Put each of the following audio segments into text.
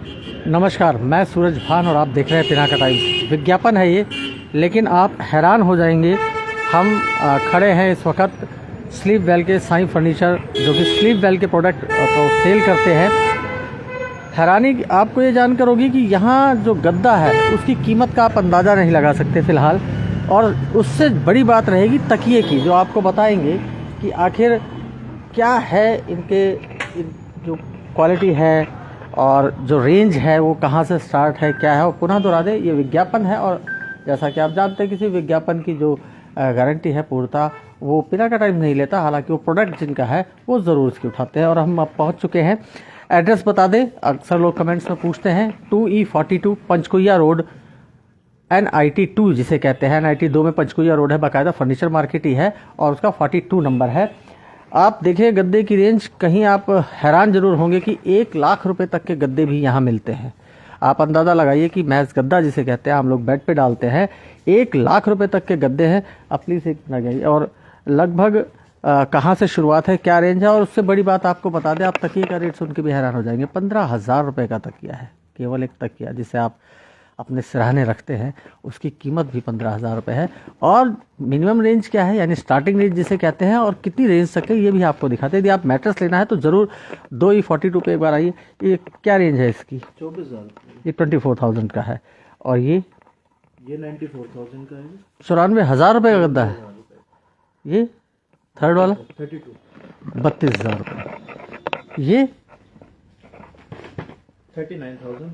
नमस्कार, मैं सूरज भान और आप देख रहे हैं पिनाका टाइम्स। विज्ञापन है ये, लेकिन आप हैरान हो जाएंगे। हम खड़े हैं इस वक्त स्लीप वेल के साईं फर्नीचर, जो कि स्लीप वेल के प्रोडक्ट को सेल करते हैं। हैरानी आपको ये जानकर होगी कि यहाँ जो गद्दा है उसकी कीमत का आप अंदाज़ा नहीं लगा सकते फ़िलहाल, और उससे बड़ी बात रहेगी तकिए की, जो आपको बताएंगे कि आखिर क्या है इनके जो क्वालिटी है और जो रेंज है वो कहाँ से स्टार्ट है, क्या है। और पुनः दोहरा दें, ये विज्ञापन है, और जैसा कि आप जानते हैं किसी विज्ञापन की जो गारंटी है पूर्णता वो पिनाका टाइम नहीं लेता। हालांकि वो प्रोडक्ट जिनका है वो ज़रूर इसकी उठाते हैं। और हम अब पहुंच चुके हैं। एड्रेस बता दें, अक्सर लोग कमेंट्स में पूछते हैं। 2E42 पंचकुइया रोड, NIT 2 जिसे कहते हैं, NIT 2 में पंचकुइया रोड है, बाकायदा फर्नीचर मार्केट ही है, और उसका 42 नंबर है। आप देखिए गद्दे की रेंज, कहीं आप हैरान जरूर होंगे कि 1 लाख रुपए तक के गद्दे भी यहाँ मिलते हैं। आप अंदाज़ा लगाइए कि महज गद्दा जिसे कहते हैं, हम लोग बेड पे डालते हैं, 1 लाख रुपए तक के गद्दे हैं। आप प्लीज़ एक लगाइए। और लगभग कहाँ से शुरुआत है, क्या रेंज है। और उससे बड़ी बात आपको बता दें, आप तकिए का रेट सुन के भी हैरान हो जाएंगे। 15,000 रुपये का तकिया है, केवल एक तकिया जिसे आप अपने सिरहाने रखते हैं, उसकी कीमत भी 15,000 रुपये है। और मिनिमम रेंज क्या है, यानी स्टार्टिंग रेंज जिसे कहते हैं, और कितनी रेंज तक है ये भी आपको दिखाते हैं। यदि आप मैट्रेस लेना है तो ज़रूर 2E42 पे एक बार आइए। ये क्या रेंज है इसकी? 24,000। ये 24,000 का है। और ये 94,000 का है। 94,000 रुपये का गद्दा है। ये थर्ड वाला 32 32,000 रुपये। ये 39,000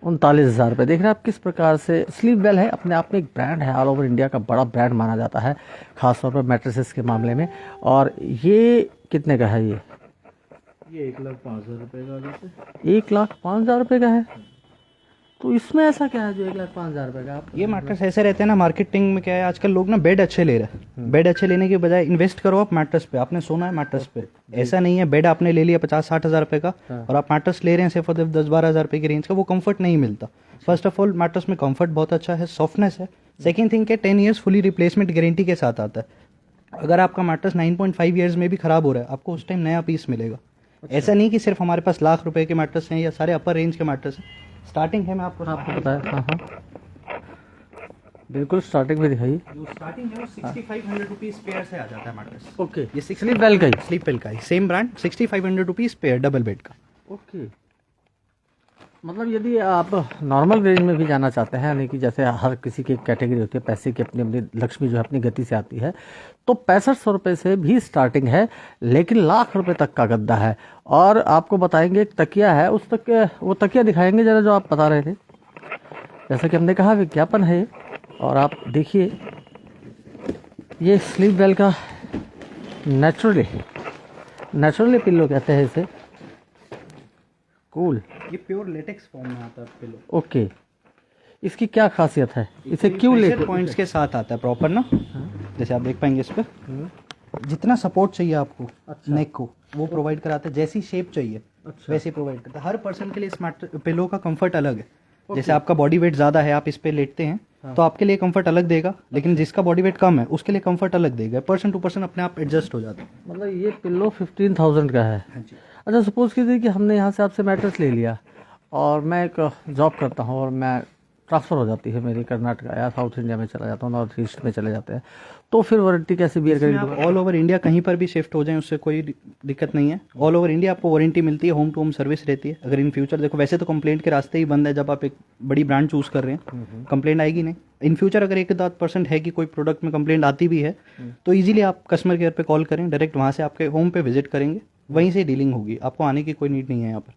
39,000 रुपये। देख रहे हैं आप किस प्रकार से स्लीप वेल है, अपने आप में एक ब्रांड है, ऑल ओवर इंडिया का बड़ा ब्रांड माना जाता है, खासतौर पर मैट्रेसेस के मामले में। और ये कितने का है? ये 1,05,000 रुपये का जैसे 1,05,000 रुपये का है। तो इसमें ऐसा क्या है जो 1,05,000 रुपये का? आप ये मैट्रेस ऐसे रहते हैं ना, मार्केटिंग में क्या है आजकल लोग ना बेड अच्छे ले रहे हैं। बेड अच्छे लेने के बजाय इन्वेस्ट करो आप मैट्रेस पे। आपने सोना है मैट्रेस पे, ऐसा नहीं है बेड आपने ले लिया 50-60 हज़ार रुपये का और आप मैट्रेस ले रहे हैं सिर्फ 10-12 हज़ार रुपये की रेंज का, वो कंफर्ट नहीं मिलता। फर्स्ट ऑफ ऑल मैट्रेस में कंफर्ट बहुत अच्छा है, सॉफ्टनेस है। सेकेंड थिंग के 10 ईयर्स फुली रिप्लेसमेंट गारंटी के साथ आता है। अगर आपका मैट्रेस 9.5 ईयर्स में भी खराब हो रहा है, आपको उस टाइम नया पीस मिलेगा। ऐसा नहीं कि सिर्फ हमारे पास लाख रुपए के मैट्रेस हैं या सारे अपर रेंज के मैट्रेस हैं। स्टार्टिंग है, मैं आपको पता है। हाँ, बिल्कुल स्टार्टिंग में दिखाइए। जो स्टार्टिंग है वो 6,500 रुपीज़ पेयर से आ जाता है मैट्रेस। ओके, ये स्लीप वेल का ही, स्लीप वेल का ही same brand, 6,500 rupees pair double bed का। ओके। मतलब यदि आप नॉर्मल रेंज में भी जाना चाहते हैं, यानी कि जैसे हर किसी की कैटेगरी होती है, पैसे की अपनी अपनी, लक्ष्मी जो है अपनी गति से आती है, तो 6500 रुपये से भी स्टार्टिंग है, लेकिन लाख रुपए तक का गद्दा है। और आपको बताएंगे एक तकिया है, उस तक वो तकिया दिखाएंगे जरा जो आप बता रहे थे। जैसा कि हमने कहा विज्ञापन है, और आप देखिए ये स्लीप वेल का नेचुरली पिल्लो कहते हैं इसे, कूल। ये प्योर लेटेक्स फॉर्म में आता है पिलो। ओके, इसकी क्या खासियत है, इसे क्यों लेते? पॉइंट्स के साथ आता है प्रॉपर ना। जैसे आप देख पाएंगे इस पे जितना सपोर्ट चाहिए आपको नेक को वो प्रोवाइड कराता है। जैसी शेप चाहिए वैसे प्रोवाइड करता है। हर पर्सन के लिए इस पिलो का कंफर्ट अलग है। जैसे आपका बॉडी वेट ज़्यादा है, आप इस पे लेटते हैं तो आपके लिए कंफर्ट अलग देगा, लेकिन जिसका बॉडी वेट कम है उसके लिए कंफर्ट अलग देगा। पर्सन टू पर्सन अपने आप एडजस्ट हो जाता है। मतलब ये पिल्लो 15,000 का है। अच्छा, सपोज कीजिए कि हमने यहाँ से आपसे मैट्रेस ले लिया, और मैं एक जॉब करता हूँ और मैं ट्रांसफ़र हो जाती है मेरी कर्नाटका या साउथ इंडिया में चला जाता हूँ, नॉर्थ ईस्ट में चले जाते हैं, तो फिर वारंटी कैसे बियर करेंगे? आप ऑल ओवर इंडिया कहीं पर भी शिफ्ट हो जाएं उससे कोई दिक्कत नहीं है। ऑल ओवर इंडिया आपको वारंटी मिलती है, होम टू होम सर्विस रहती है। अगर इन फ्यूचर देखो, वैसे तो कंप्लेंट के रास्ते ही बंद है जब आप एक बड़ी ब्रांड चूज़ कर रहे हैं, कंप्लेंट आएगी नहीं। इन फ्यूचर अगर 1-10% है कि कोई प्रोडक्ट में कंप्लेंट आती भी है तो ईजिली आप कस्टमर केयर पर कॉल करें, डायरेक्ट वहाँ से आपके होम पे विजिट करेंगे, वहीं से डीलिंग होगी, आपको आने की कोई नीड नहीं है यहाँ पर।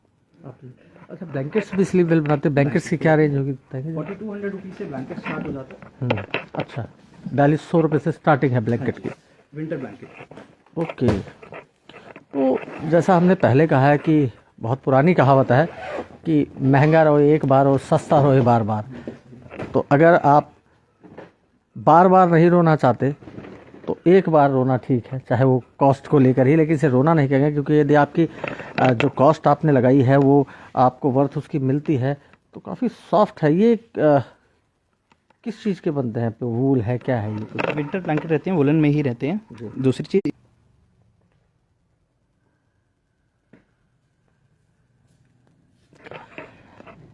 अच्छा, ब्लैंकेट्स भी स्लीप वेल बनाते हैं, ब्लैंकेट्स की क्या रेंज होगी? 4,200 रुपीज़ से ब्लैंकेट स्टार्ट हो जाता है। अच्छा, 4,200 रुपये से स्टार्टिंग है ब्लैंकेट की। Winter blanket. ओके, तो जैसा हमने पहले कहा है कि बहुत पुरानी कहावत है कि महंगा रहो एक बार और सस्ता रहो बार बार। तो अगर आप बार बार नहीं रोना चाहते तो एक बार रोना ठीक है, चाहे वो कॉस्ट को लेकर ही, लेकिन इसे रोना नहीं कहेंगे, क्योंकि यदि आपकी जो कॉस्ट आपने लगाई है वो आपको वर्थ उसकी मिलती है तो काफ़ी सॉफ्ट है। ये किस चीज़ के बनते हैं? वूल है, क्या है ये? विंटर ब्लैंकेट रहते हैं, वुलन में ही रहते हैं। दूसरी चीज़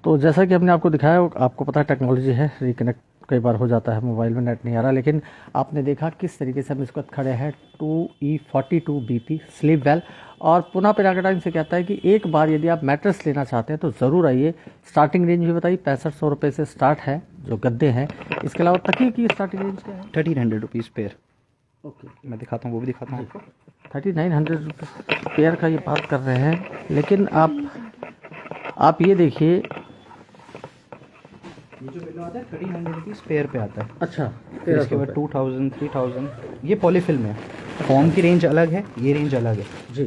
तो जैसा कि हमने आपको दिखाया, आपको पता है टेक्नोलॉजी है, रिकनेक्ट कई बार हो जाता है, मोबाइल में नेट नहीं आ रहा, लेकिन आपने देखा किस तरीके से हम इसको खड़े हैं 2E42BP स्लीप वेल। और पुनः पिनाका टाइम से कहता है कि एक बार यदि आप मैट्रेस लेना चाहते हैं तो ज़रूर आइए। स्टार्टिंग रेंज भी बताइए, 6500 रुपये से स्टार्ट है जो गद्दे हैं। इसके अलावा तकिए की स्टार्टिंग रेंज क्या है? 1300 रुपीज़ पेयर। ओके, मैं दिखाता हूँ, वो भी दिखाता हूँ आपको। 3900 रुपये पेयर का ये बात कर रहे हैं, लेकिन आप ये देखिए, ये जो पिलो आता है 1300 रुपीज़ पेयर पे आता है। अच्छा, फिर इसके बाद 2000 3000 ये पॉलीफिल्म है। फॉर्म की रेंज अलग है, ये रेंज अलग है जी।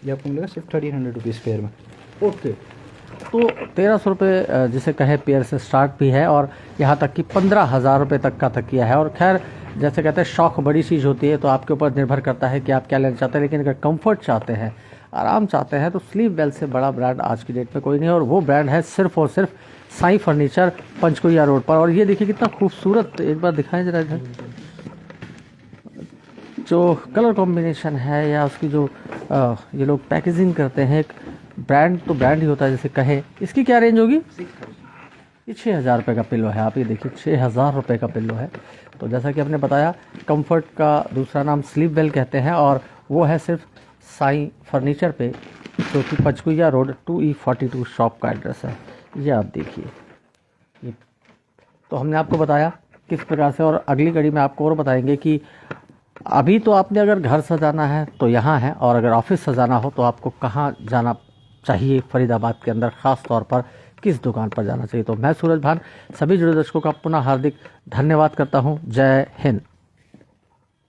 ये आपको मिलेगा सिर्फ 1300 रुपीज़ पेयर में। ओके, तो 1300 रुपये जिसे कहे पेयर से स्टार्ट भी है, और यहाँ तक कि 15,000 रुपये तक का तकिया है। और खैर, जैसे कहते हैं शौक बड़ी चीज़ होती है, तो आपके ऊपर निर्भर करता है कि आप क्या लेना चाहते हैं। लेकिन अगर कंफर्ट चाहते हैं, आराम चाहते हैं, तो स्लीप वेल से बड़ा ब्रांड आज की डेट में कोई नहीं, और वो ब्रांड है सिर्फ और सिर्फ साईं फर्नीचर, पंचकुरिया रोड पर। और ये देखिए कितना खूबसूरत, एक बार दिखाएं जरा इधर, जो कलर कॉम्बिनेशन है या उसकी जो ये लोग पैकेजिंग करते हैं। एक ब्रांड तो ब्रांड ही होता है जैसे कहे। इसकी क्या रेंज होगी? ये 6,000 रुपये का पिल्लो है। आप ये देखिए 6,000 रुपये का पिल्लो है। तो जैसा कि आपने बताया, कंफर्ट का दूसरा नाम स्लीप वेल कहते हैं, और वो है सिर्फ साईं फर्नीचर पे, जो कि पंचकुरिया रोड 2E42 शॉप का एड्रेस है। ये आप देखिए, ये तो हमने आपको बताया किस प्रकार से, और अगली कड़ी में आपको और बताएंगे कि अभी तो आपने अगर घर सजाना है तो यहाँ है, और अगर ऑफिस सजाना हो तो आपको कहाँ जाना चाहिए फरीदाबाद के अंदर, ख़ास तौर पर किस दुकान पर जाना चाहिए। तो मैं सूरज भान सभी जुड़े दर्शकों का पुनः हार्दिक धन्यवाद करता हूँ। जय हिंद।